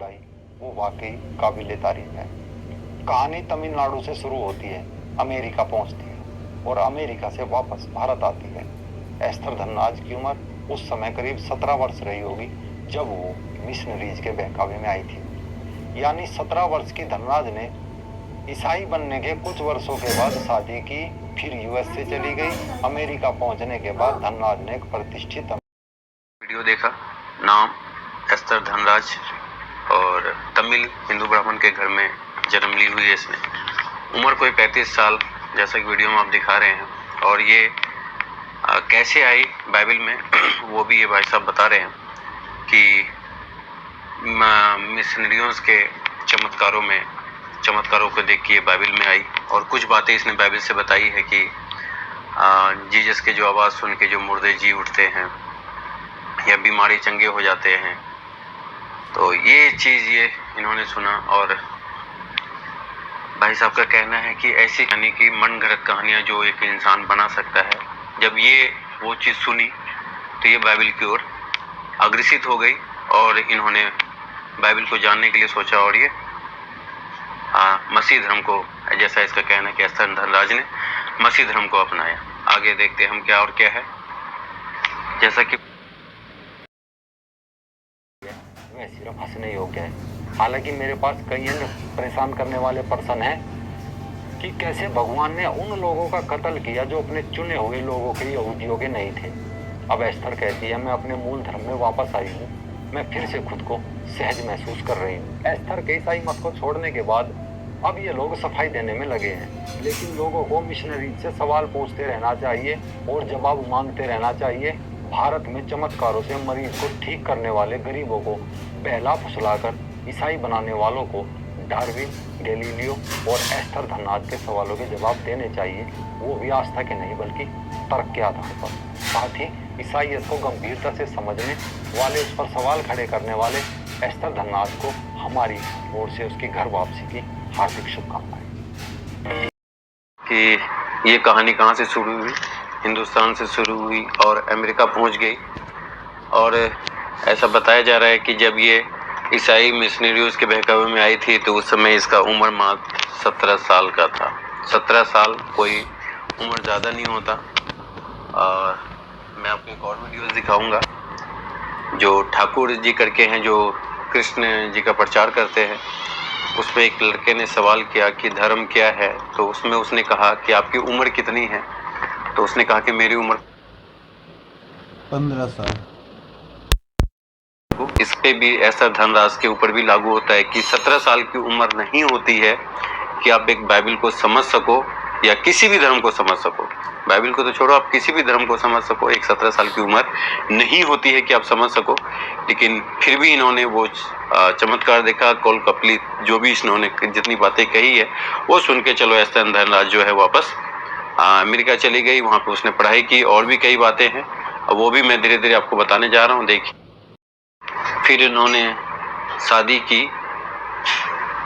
भाई वो वाकई काबिले तारीफ है। कहानी तमिलनाडु से शुरू होती है, अमेरिका पहुंचती है और अमेरिका से वापस भारत आती है। एस्थर धनराज की उम्र उस समय करीब 17 वर्ष रही होगी जब वो मिशनरीज के बहकावे में आई थी। यानी 17 वर्ष की धनराज ने ईसाई बनने के कुछ वर्षों के बाद शादी की, फिर यूएस से चली गई। अमेरिका पहुंचने के बाद धनराज ने एक प्रतिष्ठित वीडियो देखा, नाम एस्थर धनराज और तमिल हिंदू ब्राह्मण के घर में जन्म ली हुई है इसने। उम्र कोई 35 साल जैसा कि वीडियो में आप दिखा रहे हैं। और ये कैसे आई बाइबल में वो भी ये भाई साहब बता रहे हैं कि मिशनरियों के चमत्कारों को देख के ये बाइबल में आई। और कुछ बातें इसने बाइबल से बताई है कि जीसस के जो आवाज़ सुन के जो मुर्दे जी उठते हैं या बीमारी चंगे हो जाते हैं। तो ये चीज़ ये इन्होंने सुना। और भाई साहब का कहना है कि ऐसी यानी कि मन घड़त कहानियाँ जो एक इंसान बना सकता है, जब ये वो चीज़ सुनी तो ये बाइबल की ओर अग्रसित हो गई और इन्होंने बाइबल को जानने के लिए सोचा और ये मसीह धर्म को, जैसा इसका कहना है कि एस्थर धनराज ने मसीह धर्म को अपनाया। आगे देखते हम क्या और क्या है। जैसा कि वह सिर्फ हंसने योग्य है। हालांकि मेरे पास कई अन्य परेशान करने वाले पर्सन हैं कि कैसे भगवान ने उन लोगों का कत्ल किया जो अपने चुने हुए लोगों के, यहूदियों के नहीं थे। अब एस्थर कहती है, मैं अपने मूल धर्म में वापस आई हूँ, मैं फिर से खुद को सहज महसूस कर रही हूँ। एस्थर के ईसाई मत को छोड़ने के बाद अब ये लोग सफाई देने में लगे हैं, लेकिन लोगों को मिशनरी से सवाल पूछते रहना चाहिए और जवाब मांगते रहना चाहिए। भारत में चमत्कारों से मरीज को ठीक करने वाले गरीबों को बहला फुसलाकर ईसाई बनाने वालों को डार्विन, गैलीलियो और एस्थर धनराज के सवालों के जवाब देने चाहिए, वो भी आस्था के नहीं बल्कि तर्क के आधार पर। साथ ही ईसाईयत को गंभीरता से समझने वाले, उस पर सवाल खड़े करने वाले एस्थर धनराज को हमारी ओर से उसकी घर वापसी की हार्दिक शुभकामनाएं। कि ये कहानी कहाँ से शुरू हुई, हिंदुस्तान से शुरू हुई और अमेरिका पहुँच गई। और ऐसा बताया जा रहा है कि जब ये ईसाई मिशनरीज के बहकावे में आई थी तो उस समय इसका उम्र मात्र 17 साल का था। 17 साल कोई उम्र ज़्यादा नहीं होता। और मैं आपको एक और वीडियोस दिखाऊंगा जो ठाकुर जी करके हैं, जो कृष्ण जी का प्रचार करते हैं। उसमें एक लड़के ने सवाल किया कि धर्म क्या है, तो उसमें उसने कहा कि आपकी उम्र कितनी है, तो उसने कहा कि मेरी उम्र 15 साल। इस पे भी ऐसा धनराज के ऊपर भी लागू होता है कि 17 साल की उम्र नहीं होती है कि आप एक बाइबल को समझ सको या किसी भी धर्म को समझ सको। बाइबल को तो छोड़ो, आप किसी भी धर्म को समझ सको, एक 17 साल की उम्र नहीं होती है कि आप समझ सको। लेकिन फिर भी इन्होंने वो चमत्कार देखा, कौल कपली जो भी इन्होंने जितनी बातें कही है वो सुन के चलो एस्थर धनराज जो है वापस अमेरिका चली गई। वहाँ पे उसने पढ़ाई की, और भी कई बातें हैं, वो भी मैं धीरे धीरे आपको बताने जा रहा हूँ। देखिए, फिर इन्होंने शादी की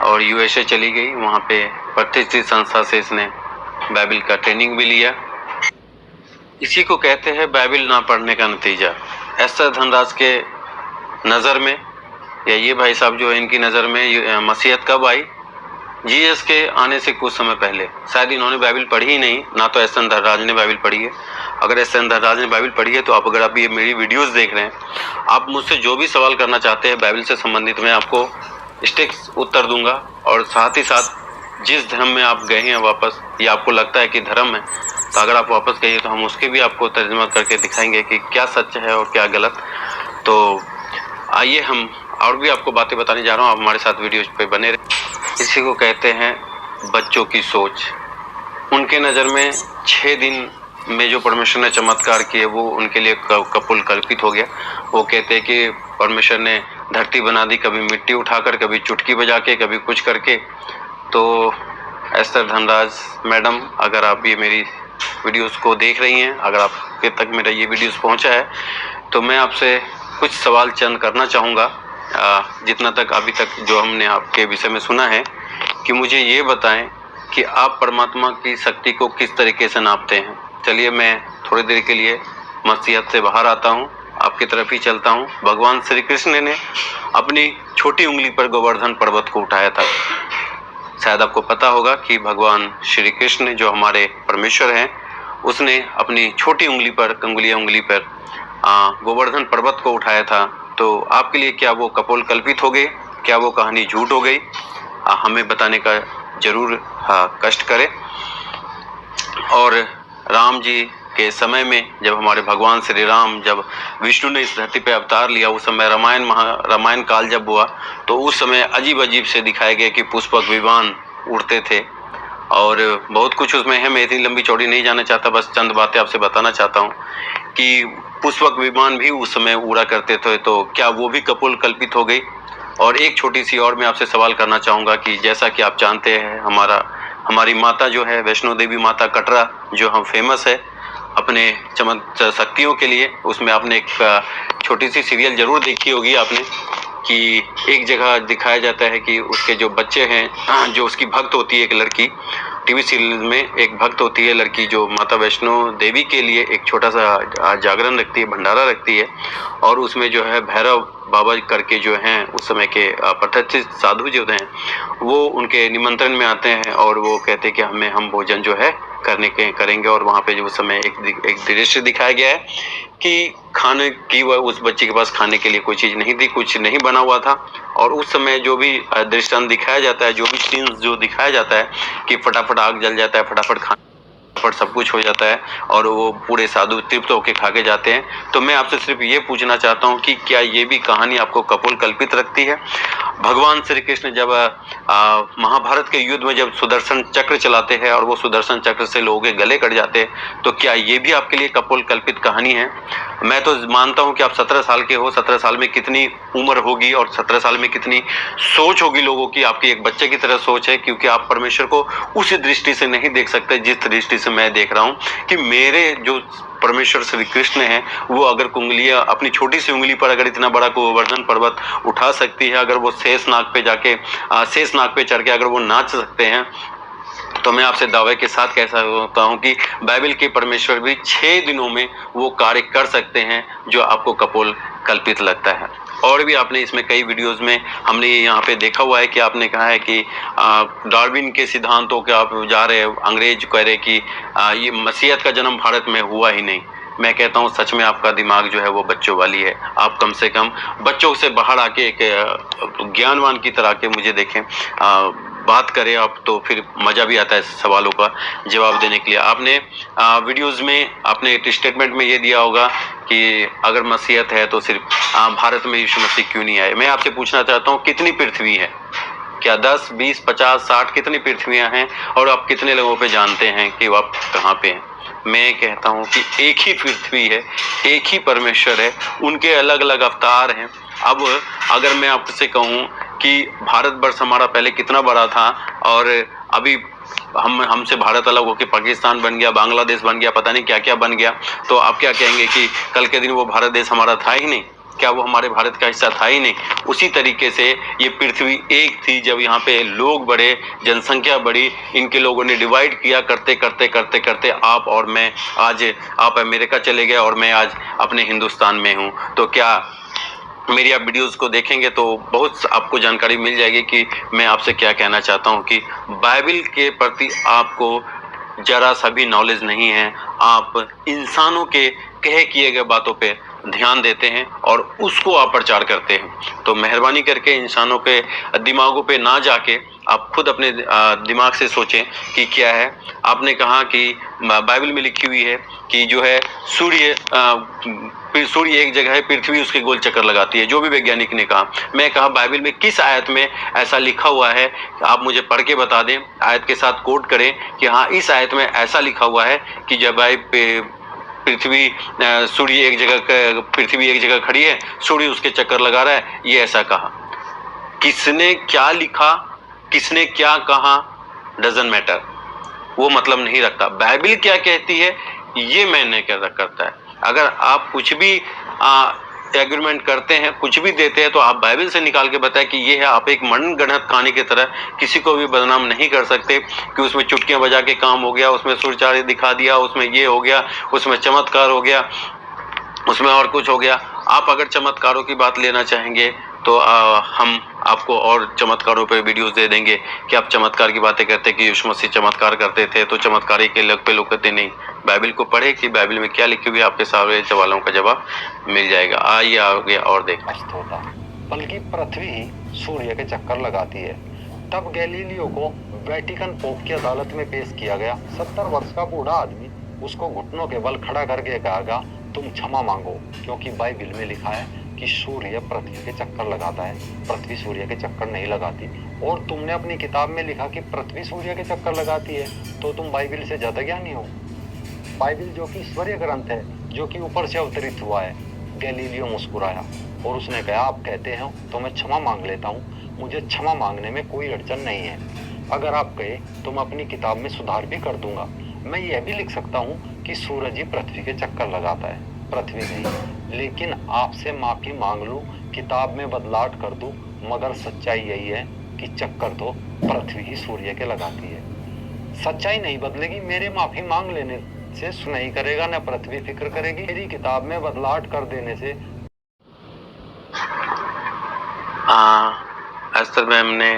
और यूएसए चली गई। वहाँ पे प्रतिष्ठित संस्था से इसने बाइबल का ट्रेनिंग भी लिया। इसी को कहते हैं बाइबल ना पढ़ने का नतीजा। एस्थर धनराज के नज़र में, या ये भाई साहब जो है इनकी नज़र में मसीहत कब आई? जीसस के आने से कुछ समय पहले। शायद इन्होंने बाइबल पढ़ी ही नहीं, ना तो एस्थर धनराज ने बाइबल पढ़ी है। अगर एस्थर धनराज ने बाइबल पढ़ी है तो आप, अगर आप ये मेरी वीडियोस देख रहे हैं, आप मुझसे जो भी सवाल करना चाहते हैं बाइबल से संबंधित, मैं आपको स्ट्रिक्ट उत्तर दूंगा। और साथ ही साथ जिस धर्म में आप गए हैं वापस, या आपको लगता है कि धर्म है, तो अगर आप वापस गए तो हम उसके भी आपको तर्जुमा करके दिखाएंगे कि क्या सच है और क्या गलत। तो आइए हम और भी आपको बातें बताने जा रहा हूँ, आप हमारे साथ वीडियो पे बने रहे। इसी को कहते हैं बच्चों की सोच। उनके नज़र में 6 दिन में जो परमेश्वर ने चमत्कार किए वो उनके लिए कपोल कल्पित हो गया। वो कहते हैं कि परमेश्वर ने धरती बना दी, कभी मिट्टी उठाकर, कभी चुटकी बजा के, कभी कुछ करके। तो एस्थर धनराज मैडम, अगर आप ये मेरी वीडियोस को देख रही हैं, अगर आपके तक मेरा ये वीडियोस पहुंचा है, तो मैं आपसे कुछ सवाल चंद करना चाहूँगा। जितना तक अभी तक जो हमने आपके विषय में सुना है, कि मुझे ये बताएं कि आप परमात्मा की शक्ति को किस तरीके से नापते हैं। चलिए, मैं थोड़ी देर के लिए मसीहत से बाहर आता हूँ, आपकी तरफ ही चलता हूँ। भगवान श्री कृष्ण ने अपनी छोटी उंगली पर गोवर्धन पर्वत को उठाया था। शायद आपको पता होगा कि भगवान श्री कृष्ण जो हमारे परमेश्वर हैं, उसने अपनी छोटी उंगली पर, कंगुलिया उंगली पर गोवर्धन पर्वत को उठाया था। तो आपके लिए क्या वो कपोल कल्पित हो गई? क्या वो कहानी झूठ हो गई? हमें बताने का जरूर कष्ट करें। और राम जी के समय में जब हमारे भगवान श्री राम, जब विष्णु ने इस धरती पे अवतार लिया, उस समय रामायण काल जब हुआ तो उस समय अजीब अजीब से दिखाए गए कि पुष्पक विमान उड़ते थे और बहुत कुछ उसमें है। मैं इतनी लंबी चौड़ी नहीं जाना चाहता, बस चंद बातें आपसे बताना चाहता हूँ कि पुष्पक विमान भी उस समय उड़ा करते थे। तो क्या वो भी कपोल कल्पित हो गई? और एक छोटी सी और मैं आपसे सवाल करना चाहूँगा कि जैसा कि आप जानते हैं, हमारी माता जो है वैष्णो देवी माता कटरा, जो हम फेमस है अपने चमक शक्तियों के लिए, उसमें आपने एक छोटी सी सीरियल जरूर देखी होगी आपने कि एक जगह दिखाया जाता है कि उसके जो बच्चे हैं, जो उसकी भक्त होती है एक लड़की, टीवी सीरियल में एक भक्त होती है लड़की जो माता वैष्णो देवी के लिए एक छोटा सा जागरण रखती है, भंडारा रखती है। और उसमें जो है भैरव बाबा करके जो हैं उस समय के प्रतिष्ठित साधु जो हैं, वो उनके निमंत्रण में आते हैं और वो कहते हैं कि हम भोजन जो है करेंगे। और वहाँ पे जो उस समय एक दृश्य दिखाया गया है कि खाने की उस बच्चे के पास खाने के लिए कोई चीज़ नहीं थी, कुछ नहीं बना हुआ था। और उस समय जो भी दृश्यांत दिखाया जाता है, जो भी सीन्स जो दिखाया जाता है कि फटाफट आग जल जाता है, फटाफट सब कुछ हो जाता है और वो पूरे साधु तृप्त होकर खा के जाते हैं। तो मैं आपसे सिर्फ ये पूछना चाहता हूँ कि क्या ये भी कहानी आपको कपोल कल्पित लगती है? भगवान श्री कृष्ण जब महाभारत के युद्ध में जब सुदर्शन चक्र चलाते हैं और वो सुदर्शन चक्र से लोगों के गले कट जाते हैं, तो क्या ये भी आपके लिए कपोल कल्पित कहानी है? मैं तो मानता हूँ कि आप 17 साल के हो, 17 साल में कितनी उम्र होगी और 17 साल में कितनी सोच होगी लोगों की, आपकी एक बच्चे की तरह सोच है, क्योंकि आप परमेश्वर को उसी दृष्टि से नहीं देख सकते जिस दृष्टि से मैं देख रहा हूँ कि मेरे जो परमेश्वर श्री कृष्ण है, वो अगर कुंगलियां अपनी छोटी सी उंगली पर अगर इतना बड़ा गोवर्धन पर्वत उठा सकती है, अगर वो शेषनाग पे चढ़ के अगर वो नाच सकते हैं, तो मैं आपसे दावे के साथ कह सकता हूँ कि बाइबल के परमेश्वर भी 6 दिनों में वो कार्य कर सकते हैं जो आपको कपोल कल्पित लगता है। और भी आपने इसमें कई वीडियोस में हमने यहाँ पे देखा हुआ है कि आपने कहा है कि डार्विन के सिद्धांतों के आप जा रहे हैं, अंग्रेज कह रहे कि ये मसीहत का जन्म भारत में हुआ ही नहीं। मैं कहता हूँ सच में आपका दिमाग जो है वो बच्चों वाली है। आप कम से कम बच्चों से बाहर आके एक ज्ञानवान की तरह के मुझे देखें, बात करें आप, तो फिर मज़ा भी आता है सवालों का जवाब देने के लिए। आपने वीडियोस में आपने एक स्टेटमेंट में ये दिया होगा कि अगर मसीहत है तो सिर्फ भारत में यीशु मसीह क्यों नहीं आए। मैं आपसे पूछना चाहता हूँ कितनी पृथ्वी है? क्या 10, 20, 50, 60 कितनी पृथ्वियाँ हैं? और आप कितने लोगों पे जानते हैं कि आप कहाँ पे हैं? मैं कहता हूँ कि एक ही पृथ्वी है, एक ही परमेश्वर है, उनके अलग अलग अवतार हैं। अब अगर मैं आपसे कहूँ कि भारतवर्ष हमारा पहले कितना बड़ा था और अभी हमसे भारत अलग होकर पाकिस्तान बन गया, बांग्लादेश बन गया, पता नहीं क्या क्या बन गया, तो आप क्या कहेंगे कि कल के दिन वो भारत देश हमारा था ही नहीं? क्या वो हमारे भारत का हिस्सा था ही नहीं? उसी तरीके से ये पृथ्वी एक थी, जब यहाँ पे लोग बढ़े, जनसंख्या बढ़ी, इनके लोगों ने डिवाइड किया, करते करते करते करते आप और मैं, आज आप अमेरिका चले गए और मैं आज अपने हिंदुस्तान में हूँ। तो क्या मेरी आप वीडियोस को देखेंगे तो बहुत आपको जानकारी मिल जाएगी कि मैं आपसे क्या कहना चाहता हूँ कि बाइबल के प्रति आपको जरा सा भी नॉलेज नहीं है। आप इंसानों के कहे किए गए बातों पे ध्यान देते हैं और उसको आप प्रचार करते हैं। तो मेहरबानी करके इंसानों के दिमागों पे ना जाके आप खुद अपने दिमाग से सोचें कि क्या है। आपने कहा कि बाइबल में लिखी हुई है कि जो है सूर्य एक जगह है, पृथ्वी उसके गोल चक्कर लगाती है, जो भी वैज्ञानिक ने कहा। मैं कहा बाइबल में किस आयत में ऐसा लिखा हुआ है, आप मुझे पढ़ के बता दें, आयत के साथ कोट करें कि हाँ इस आयत में ऐसा लिखा हुआ है कि जब पृथ्वी एक जगह खड़ी है, सूर्य उसके चक्कर लगा रहा है, ये ऐसा कहा। किसने क्या लिखा, किसने क्या कहा, डजंट मैटर, वो मतलब नहीं रखता। बाइबल क्या कहती है ये मैंने क्या करता है। अगर आप कुछ भी एग्रीमेंट करते हैं, कुछ भी देते हैं, तो आप बाइबल से निकाल के बताएं कि ये है। आप एक मनगढ़ंत कहानी की तरह किसी को भी बदनाम नहीं कर सकते कि उसमें चुटकियां बजा के काम हो गया, उसमें सूर्यचार्य दिखा दिया, उसमें ये हो गया, उसमें चमत्कार हो गया, उसमें और कुछ हो गया। आप अगर चमत्कारों की बात लेना चाहेंगे तो हम आपको और चमत्कारों पे वीडियोस दे देंगे कि आप चमत्कार की बातें करते कि यीशु मसीह चमत्कार करते थे तो चमत्कार के लग पे लोग कहते नहीं। बाइबल को पढ़े कि बाइबल में क्या लिखी हुई है, आपके सारे सवालों का जवाब मिल जाएगा। आइए आगे और देखते हैं। अस्त होता, बल्कि पृथ्वी ही सूर्य के चक्कर लगाती है। तब गैलीलियो को वेटिकन पोप की अदालत में पेश किया गया। 70 वर्ष का बूढ़ा आदमी उसको घुटनों के बल खड़ा करके कहा, तुम क्षमा मांगो, क्योंकि बाइबल में लिखा है कि सूर्य पृथ्वी के चक्कर लगाता है, पृथ्वी सूर्य के चक्कर नहीं लगाती। और तुमने अपनी किताब में लिखा कि पृथ्वी सूर्य के चक्कर लगाती है, तो तुम बाइबल से ज्यादा ज्ञानी हो। बाइबल जो कि ईश्वरीय ग्रंथ है, जो कि ऊपर से अवतरित हुआ है। गैलीलियो मुस्कुराया और उसने कहा, आप कहते हो तो मैं क्षमा मांग लेता हूँ, मुझे क्षमा मांगने में कोई अड़चन नहीं है। अगर आप कहे तो मैं अपनी किताब में सुधार भी कर दूंगा। मैं यह भी लिख सकता हूँ कि सूरज ही पृथ्वी के चक्कर लगाता है, पृथ्वी नहीं। लेकिन आपसे माफी मांग लूं, किताब में बदलाव कर दूं, मगर सच्चाई यही है कि चक्कर तो पृथ्वी ही सूर्य के लगाती है। सच्चाई नहीं बदलेगी, मेरे माफी मांग लेने से सुनाई करेगा, न पृथ्वी फिक्र करेगी। मेरी किताब में बदलाव कर देने से एस्तर मैम ने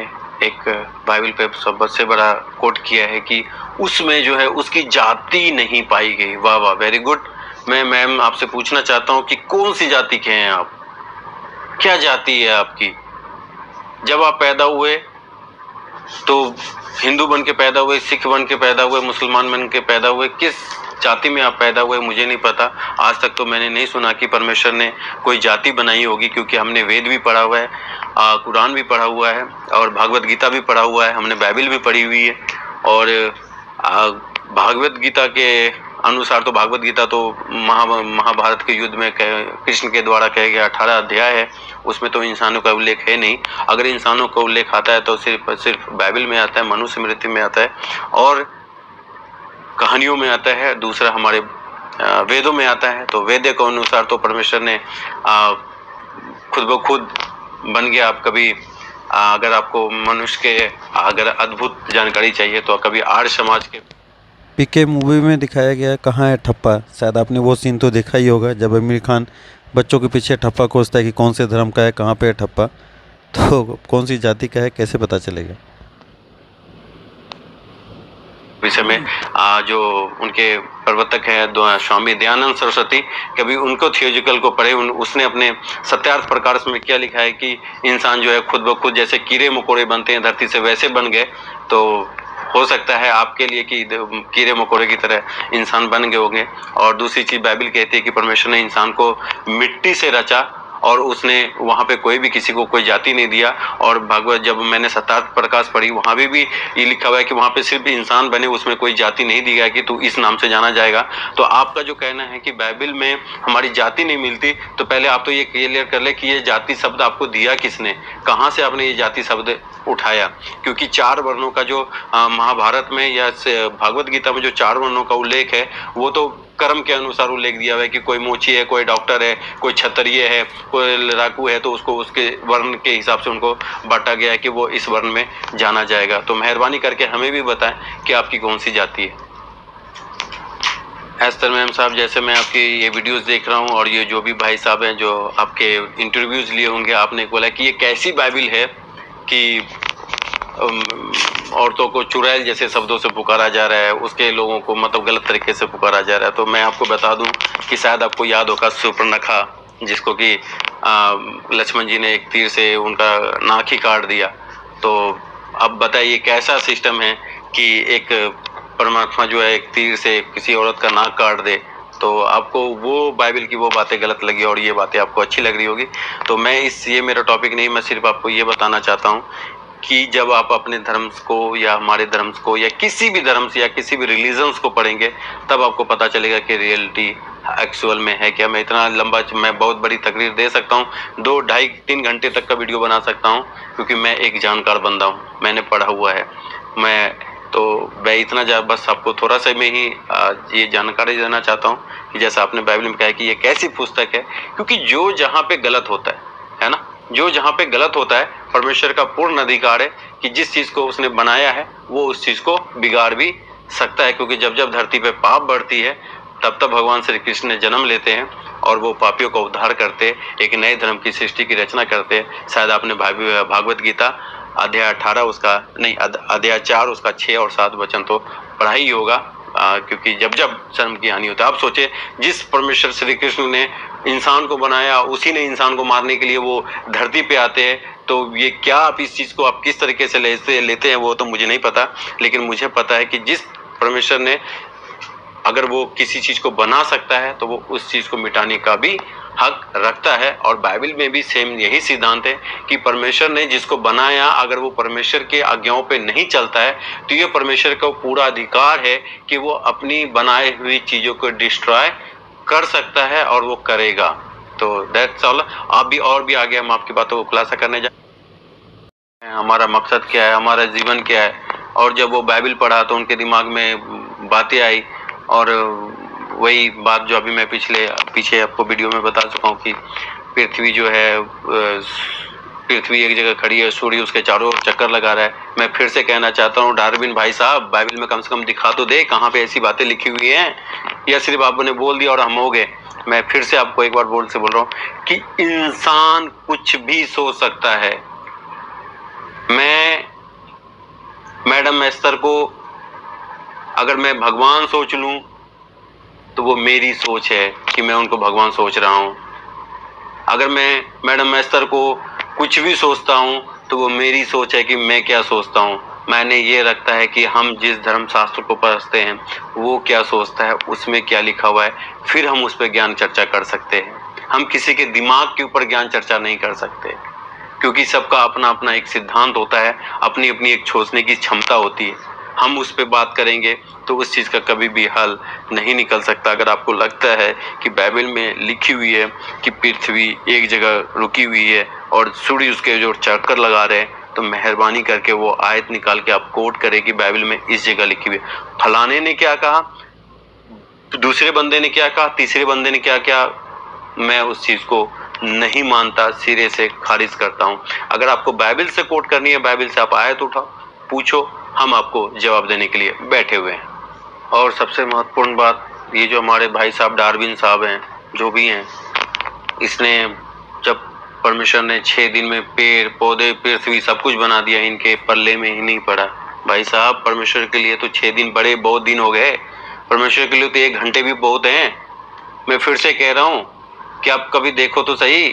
एक बाइबल पे सबसे बड़ा कोट किया है कि उसमें जो है उसकी जाति नहीं पाई गई। वाह वाह, वेरी गुड। मैं मैम आपसे पूछना चाहता हूँ कि कौन सी जाति के हैं आप, क्या जाति है आपकी? जब आप पैदा हुए तो हिंदू बन के पैदा हुए, सिख बन के पैदा हुए, मुसलमान बन के पैदा हुए, किस जाति में आप पैदा हुए मुझे नहीं पता। आज तक तो मैंने नहीं सुना कि परमेश्वर ने कोई जाति बनाई होगी, क्योंकि हमने वेद भी पढ़ा हुआ है, कुरान भी पढ़ा हुआ है और भागवत गीता भी पढ़ा हुआ है, हमने बाइबल भी पढ़ी हुई है। और भागवत गीता के अनुसार तो भागवत गीता तो महाभारत के युद्ध में कृष्ण के द्वारा कहे गया 18 अध्याय है, उसमें तो इंसानों का उल्लेख है नहीं। अगर इंसानों का उल्लेख आता है तो सिर्फ बाइबल में आता है, मनुष्य मृत्यु में आता है और कहानियों में आता है, दूसरा हमारे वेदों में आता है। तो वेद के अनुसार तो परमेश्वर ने खुद ब खुद बन गया। आप कभी अगर आपको मनुष्य के अगर अद्भुत जानकारी चाहिए तो कभी आर्य समाज के पीके मूवी में दिखाया गया है कहाँ है ठप्पा, शायद आपने वो सीन तो देखा ही होगा जब आमिर खान बच्चों के पीछे ठप्पा खोजता है कि कौन से धर्म का है, कहाँ पे है ठप्पा, तो कौन सी जाति का है कैसे पता चलेगा। विषय में जो उनके प्रवर्तक है स्वामी दयानंद सरस्वती, कभी उनको थियोलॉजिकल को पढ़े, उसने अपने सत्यार्थ प्रकाश में क्या लिखा है कि इंसान जो है खुद ब खुद जैसे कीड़े मकोड़े बनते हैं धरती से वैसे बन गए। तो हो सकता है आपके लिए कि कीड़े मकोड़े की तरह इंसान बन गए होंगे। और दूसरी चीज बाइबल कहती है कि परमेश्वर ने इंसान को मिट्टी से रचा और उसने वहाँ पे कोई भी किसी को कोई जाति नहीं दिया। और भागवत जब मैंने सत्यार्थ प्रकाश पढ़ी वहाँ भी ये लिखा हुआ है कि वहाँ पे सिर्फ इंसान बने, उसमें कोई जाति नहीं दी गया कि तू इस नाम से जाना जाएगा। तो आपका जो कहना है कि बाइबल में हमारी जाति नहीं मिलती, तो पहले आप तो ये क्लियर कर ले कि ये जाति शब्द आपको दिया किसने, कहाँ से आपने ये जाति शब्द उठाया। क्योंकि 4 वर्णों का जो महाभारत में या भागवत गीता में जो 4 वर्णों का उल्लेख है वो तो कर्म के अनुसार उल्लेख दिया हुआ है कि कोई मोची है, कोई डॉक्टर है, कोई क्षत्रिय है, कोई लड़ाकू है, तो उसको उसके वर्ण के हिसाब से उनको बांटा गया है कि वो इस वर्ण में जाना जाएगा। तो मेहरबानी करके हमें भी बताएं कि आपकी कौन सी जाति है। एस्तर मैम साहब, जैसे मैं आपकी ये वीडियोस देख रहा हूँ और ये जो भी भाई साहब हैं जो आपके इंटरव्यूज लिए होंगे, आपने बोला कि ये कैसी बाइबल है कि औरतों को चुड़ैल जैसे शब्दों से पुकारा जा रहा है, उसके लोगों को मतलब गलत तरीके से पुकारा जा रहा है। तो मैं आपको बता दूं कि शायद आपको याद होगा सुपर्णखा, जिसको कि लक्ष्मण जी ने एक तीर से उनका नाक ही काट दिया। तो अब बताइए कैसा सिस्टम है कि एक परमात्मा जो है एक तीर से किसी औरत का नाक काट दे। तो आपको वो बाइबल की वो बातें गलत लगी और ये बातें आपको अच्छी लग रही होगी। तो मैं ये मेरा टॉपिक नहीं, मैं सिर्फ आपको ये बताना चाहता हूँ कि जब आप अपने धर्म को या हमारे धर्म को या किसी भी धर्म से या किसी भी रिलीजन्स को पढ़ेंगे तब आपको पता चलेगा कि रियलिटी एक्चुअल में है क्या। मैं इतना लंबा मैं बहुत बड़ी तकरीर दे सकता हूँ, 2, 2.5, 3 घंटे तक का वीडियो बना सकता हूँ, क्योंकि मैं एक जानकार बंदा हूँ, मैंने पढ़ा हुआ है। मैं इतना बस आपको थोड़ा सा में ही ये जानकारी देना चाहता हूँ कि जैसा आपने बाइबल में कहा कि ये कैसी पुस्तक है, क्योंकि जो जहाँ पे गलत होता है ना, जो जहाँ पे गलत होता है परमेश्वर का पूर्ण अधिकार है कि जिस चीज़ को उसने बनाया है वो उस चीज़ को बिगाड़ भी सकता है। क्योंकि जब जब धरती पे पाप बढ़ती है तब तब भगवान श्री कृष्ण ने जन्म लेते हैं और वो पापियों का उद्धार करते, एक नए धर्म की सृष्टि की रचना करते। शायद आपने भागवत गीता अध्याय 18 उसका नहीं अध्याय 4 उसका 6 और 7 वचन तो पढ़ा ही होगा, क्योंकि जब जब जन्म की हानि होता है। आप सोचे, जिस परमेश्वर श्री कृष्ण ने इंसान को बनाया, उसी ने इंसान को मारने के लिए वो धरती पे आते हैं। तो ये क्या आप इस चीज को आप किस तरीके से लेते हैं वो तो मुझे नहीं पता, लेकिन मुझे पता है कि जिस परमेश्वर ने अगर वो किसी चीज को बना सकता है तो वो उस चीज को मिटाने का भी हक रखता है। और बाइबल में भी सेम यही सिद्धांत है कि परमेश्वर ने जिसको बनाया, अगर वो परमेश्वर के आज्ञाओं पे नहीं चलता है तो ये परमेश्वर का पूरा अधिकार है कि वो अपनी बनाई हुई चीजों को डिस्ट्रॉय कर सकता है और वो करेगा। तो दैट्स ऑल। आप भी और भी आगे हम आपकी बातों को खुलासा करने जा, हमारा मकसद क्या है, हमारा जीवन क्या है। और जब वो बाइबल पढ़ा तो उनके दिमाग में बातें आई, और वही बात जो अभी मैं पीछे आपको वीडियो में बता चुका हूँ कि पृथ्वी जो है, पृथ्वी एक जगह खड़ी है, सूर्य उसके चारों ओर चक्कर लगा रहा है। मैं फिर से कहना चाहता हूँ, डार्विन भाई साहब, बाइबल में कम से कम दिखा तो दे कहाँ पे ऐसी बातें लिखी हुई हैं, या सिर्फ आपने बोल दिया और हम हो गए। मैं फिर से आपको एक बार बोल रहा हूँ कि इंसान कुछ भी सोच सकता है। मैं मैडम एस्तर को अगर मैं भगवान सोच लूं तो वो मेरी सोच है कि मैं उनको भगवान सोच रहा हूं। अगर मैं मैडम एस्तर को कुछ भी सोचता हूं तो वो मेरी सोच है कि मैं क्या सोचता हूं। मैंने ये रखता है कि हम जिस धर्म शास्त्र को पढ़ते हैं वो क्या सोचता है, उसमें क्या लिखा हुआ है, फिर हम उस पर ज्ञान चर्चा कर सकते हैं। हम किसी के दिमाग के ऊपर ज्ञान चर्चा नहीं कर सकते, क्योंकि सबका अपना अपना एक सिद्धांत होता है, अपनी अपनी एक सोचने की क्षमता होती है। हम उस पर बात करेंगे तो उस चीज़ का कभी भी हल नहीं निकल सकता। अगर आपको लगता है कि बाइबल में लिखी हुई है कि पृथ्वी एक जगह रुकी हुई है और सूर्य उसके जो चक्कर लगा रहे हैं, तो मेहरबानी करके वो आयत निकाल के आप कोट करें कि बाइबल में इस जगह लिखी हुई है। फलाने ने क्या कहा, दूसरे बंदे ने क्या कहा, तीसरे बंदे ने क्या क्या, मैं उस चीज़ को नहीं मानता, सिरे से खारिज करता हूं। अगर आपको बाइबल से कोट करनी है, बाइबल से आप आयत उठाओ, पूछो, हम आपको जवाब देने के लिए बैठे हुए हैं। और सबसे महत्वपूर्ण बात, ये जो हमारे भाई साहब डार्विन साहब हैं, जो भी हैं, इसने जब परमेश्वर ने 6 दिन में पेड़ पौधे पृथ्वी सब कुछ बना दिया, इनके पल्ले में ही नहीं पड़ा। भाई साहब, परमेश्वर के लिए तो 6 दिन बड़े बहुत दिन हो गए, परमेश्वर के लिए तो 1 घंटे भी बहुत हैं। मैं फिर से कह रहा हूँ कि आप कभी देखो तो सही,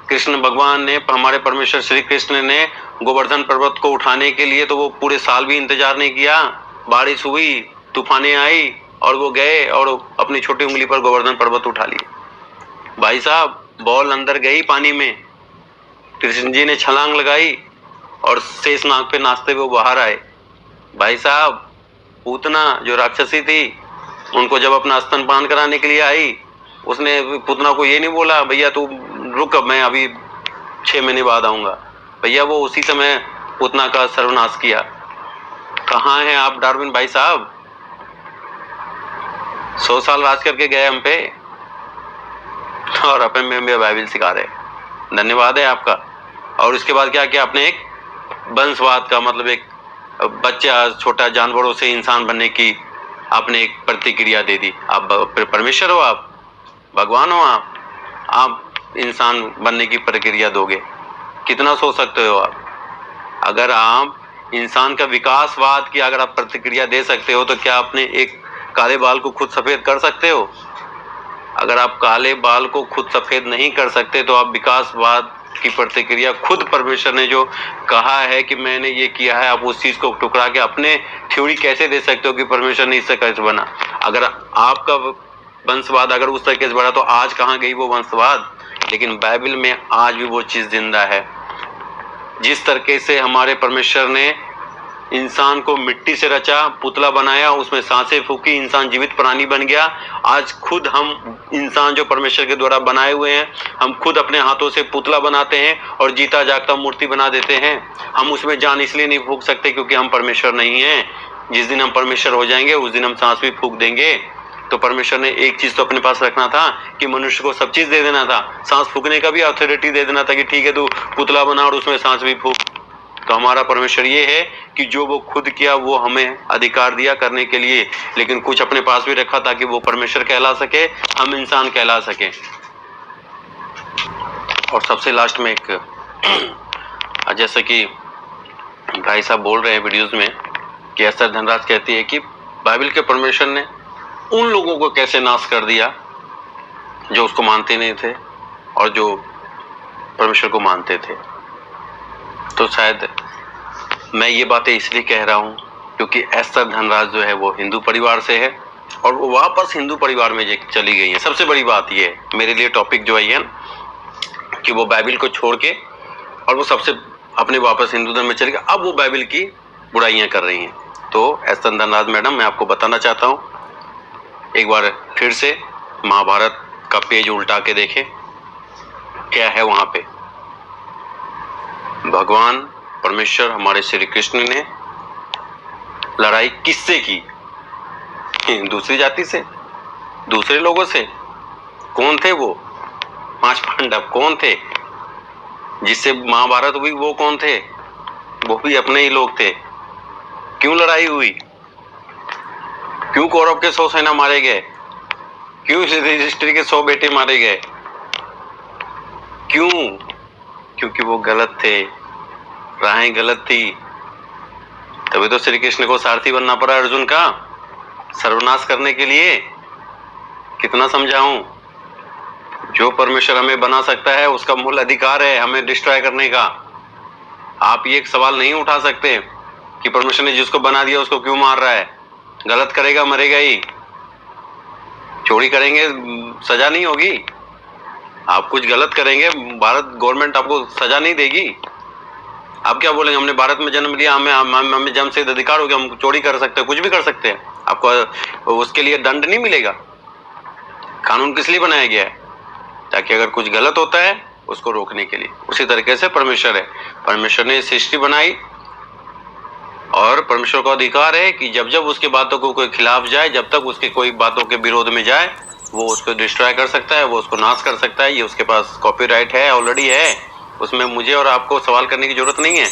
कृष्ण भगवान ने, हमारे परमेश्वर श्री कृष्ण ने गोवर्धन पर्वत को उठाने के लिए तो वो पूरे साल भी इंतजार नहीं किया। बारिश हुई, तूफानें आई और वो गए और अपनी छोटी उंगली पर गोवर्धन पर्वत उठा लिया। भाई साहब, बॉल अंदर गई पानी में, कृष्ण जी ने छलांग लगाई और शेष नाग पे नाचते हुए बाहर आए। भाई साहब, पूतना जो राक्षसी थी, उनको जब अपना स्तनपान कराने के लिए आई, उसने पूतना को ये नहीं बोला भैया तू रुक, मैं अभी 6 महीने बाद आऊंगा। भैया वो उसी समय पूतना का सर्वनाश किया। कहाँ हैं आप डार्विन भाई साहब? 100 साल राज करके गए हम पे और अपने में बाइबल सिखा रहे। धन्यवाद है आपका। और उसके बाद क्या किया आपने? एक वंशवाद का मतलब एक बच्चा, छोटा जानवरों से इंसान बनने की आपने एक प्रतिक्रिया दे दी। आप परमेश्वर हो, आप भगवान हो, आप इंसान बनने की प्रक्रिया दोगे? कितना सोच सकते हो आप? अगर आप इंसान का विकासवाद की अगर आप प्रतिक्रिया दे सकते हो तो क्या आपने एक काले बाल को खुद सफेद कर सकते हो? अगर आप काले बाल को खुद सफेद नहीं कर सकते तो आप विकासवाद की प्रतिक्रिया खुद परमेश्वर ने जो कहा है कि मैंने ये किया है, आप उस चीज को टुकरा के अपने थ्योरी कैसे दे सकते हो कि परमेश्वर ने इससे कैसे बना? अगर आपका वंशवाद अगर उस तरीके से बढ़ा तो आज कहाँ गई वो वंशवाद? लेकिन बाइबल में आज भी वो चीज जिंदा है। जिस तरीके से हमारे परमेश्वर ने इंसान को मिट्टी से रचा, पुतला बनाया, उसमें सांसें फूकी, इंसान जीवित प्राणी बन गया। आज खुद हम इंसान जो परमेश्वर के द्वारा बनाए हुए हैं, हम खुद अपने हाथों से पुतला बनाते हैं और जीता जागता मूर्ति बना देते हैं। हम उसमें जान इसलिए नहीं फूंक सकते क्योंकि हम परमेश्वर नहीं हैं। जिस दिन हम परमेश्वर हो जाएंगे उस दिन हम सांस भी फूंक देंगे। तो परमेश्वर ने एक चीज तो अपने पास रखना था कि मनुष्य को सब चीज दे देना था, सांस फूकने का भी अथॉरिटी दे देना था कि ठीक है तू पुतला बना और उसमें सांस भी फूक। तो हमारा परमेश्वर ये है कि जो वो खुद किया वो हमें अधिकार दिया करने के लिए, लेकिन कुछ अपने पास भी रखा ताकि वो परमेश्वर कहला सके, हम इंसान कहला सके। और सबसे लास्ट में एक जैसे कि भाई साहब बोल रहे हैं वीडियोस में कि एस्थर धनराज कहती है कि बाइबल के परमेश्वर ने उन लोगों को कैसे नाश कर दिया जो उसको मानते नहीं थे और जो परमेश्वर को मानते थे। तो शायद मैं ये बातें इसलिए कह रहा हूँ क्योंकि एस्थर धनराज जो है वो हिंदू परिवार से है और वो वापस हिंदू परिवार में चली गई है। सबसे बड़ी बात ये है मेरे लिए टॉपिक जो है ये कि वो बाइबल को छोड़ के और वो सबसे अपने वापस हिंदू धर्म में चली गई। अब वो बाइबल की बुराइयां कर रही हैं। तो एस्थर धनराज मैडम, मैं आपको बताना चाहता हूँ, एक बार फिर से महाभारत का पेज उल्टा के देखें क्या है वहां पे। भगवान परमेश्वर हमारे श्री कृष्ण ने लड़ाई किससे की? दूसरी जाति से, दूसरे लोगों से। कौन थे वो? 5 पांडव कौन थे जिससे महाभारत हुई? वो कौन थे? वो भी अपने ही लोग थे। क्यों लड़ाई हुई? क्यों कौरव के 100 सेना मारे गए? क्यों युधिष्ठिर के 100 बेटे मारे गए? क्यों? क्योंकि वो गलत थे, राहें गलत थी। तभी तो श्री कृष्ण को सारथी बनना पड़ा अर्जुन का, सर्वनाश करने के लिए। कितना समझाऊं? जो परमेश्वर हमें बना सकता है उसका मूल अधिकार है हमें डिस्ट्रॉय करने का। आप ये एक सवाल नहीं उठा सकते कि परमेश्वर ने जिसको बना दिया उसको क्यों मार रहा है। गलत करेगा मरेगा ही। चोरी करेंगे सजा नहीं होगी। आप कुछ गलत करेंगे भारत गवर्नमेंट आपको सजा नहीं देगी। आप क्या बोलेंगे? हमने भारत में जन्म लिया, हमें जन्म से अधिकार हो गया, हम चोरी कर सकते हैं, कुछ भी कर सकते हैं। आपको उसके लिए दंड नहीं मिलेगा। कानून किस लिए बनाया गया है? ताकि अगर कुछ गलत होता है उसको रोकने के लिए। उसी तरीके से परमेश्वर है, परमेश्वर ने सृष्टि बनाई और परमेश्वर का अधिकार है कि जब जब उसकी बातों को कोई खिलाफ जाए, जब तक उसके कोई बातों के विरोध में जाए, वो उसको डिस्ट्रॉय कर सकता है, वो उसको नाश कर सकता है। ये उसके पास कॉपीराइट है, ऑलरेडी है। उसमें मुझे और आपको सवाल करने की जरूरत नहीं है।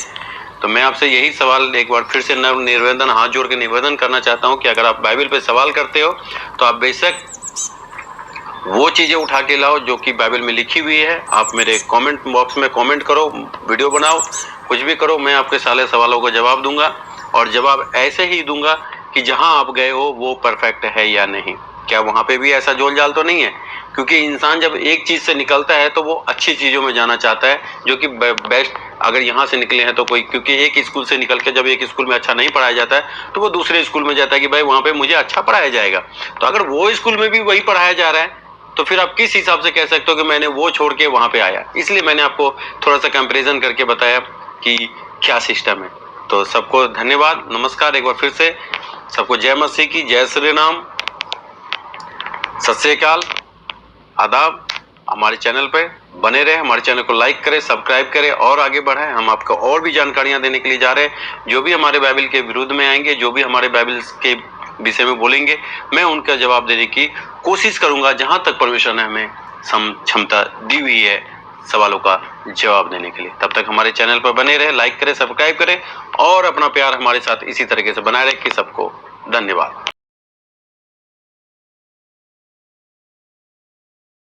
तो मैं आपसे यही सवाल एक बार फिर से निवेदन, हाथ जोड़ के निवेदन करना चाहता हूँ कि अगर आप बाइबल पे सवाल करते हो तो आप बेशक वो चीजें उठा के लाओ जो कि बाइबल में लिखी हुई है। आप मेरे कमेंट बॉक्स में कमेंट करो, वीडियो बनाओ, कुछ भी करो, मैं आपके सारे सवालों को जवाब दूंगा। और जवाब ऐसे ही दूंगा कि जहां आप गए हो वो परफेक्ट है या नहीं। क्या वहां पे भी ऐसा जोल जाल तो नहीं है? क्योंकि इंसान जब एक चीज से निकलता है तो वो अच्छी चीजों में जाना चाहता है, जो कि बेस्ट। अगर यहाँ से निकले हैं तो कोई, क्योंकि एक स्कूल से निकल के जब एक स्कूल में अच्छा नहीं पढ़ाया जाता है तो वो दूसरे स्कूल में जाता है कि भाई वहाँ पे मुझे अच्छा पढ़ाया जाएगा। तो अगर वो स्कूल में भी वही पढ़ाया जा रहा है तो फिर आप किस हिसाब से कह सकते हो कि मैंने वो छोड़ के वहाँ पे आया? इसलिए मैंने आपको थोड़ा सा कंपेरिजन करके बताया कि क्या सिस्टम है। तो सबको धन्यवाद, नमस्कार एक बार फिर से। सबको जय मसीह की, जय श्री राम, सत श्री अकाल, आदाब। हमारे चैनल पे बने रहे, हमारे चैनल को लाइक करें, सब्सक्राइब करें और आगे बढ़ाएं। हम आपको और भी जानकारियां देने के लिए जा रहे हैं। जो भी हमारे बाइबल के विरुद्ध में आएंगे, जो भी हमारे बाइबल के विषय में बोलेंगे, मैं उनका जवाब देने की कोशिश करूंगा जहां तक परमेश्वर ने हमें क्षमता दी हुई है सवालों का जवाब देने के लिए। तब तक हमारे चैनल पर बने रहे, लाइक करें, सब्सक्राइब करें और अपना प्यार हमारे साथ इसी तरीके से बनाए रखें। सबको धन्यवाद।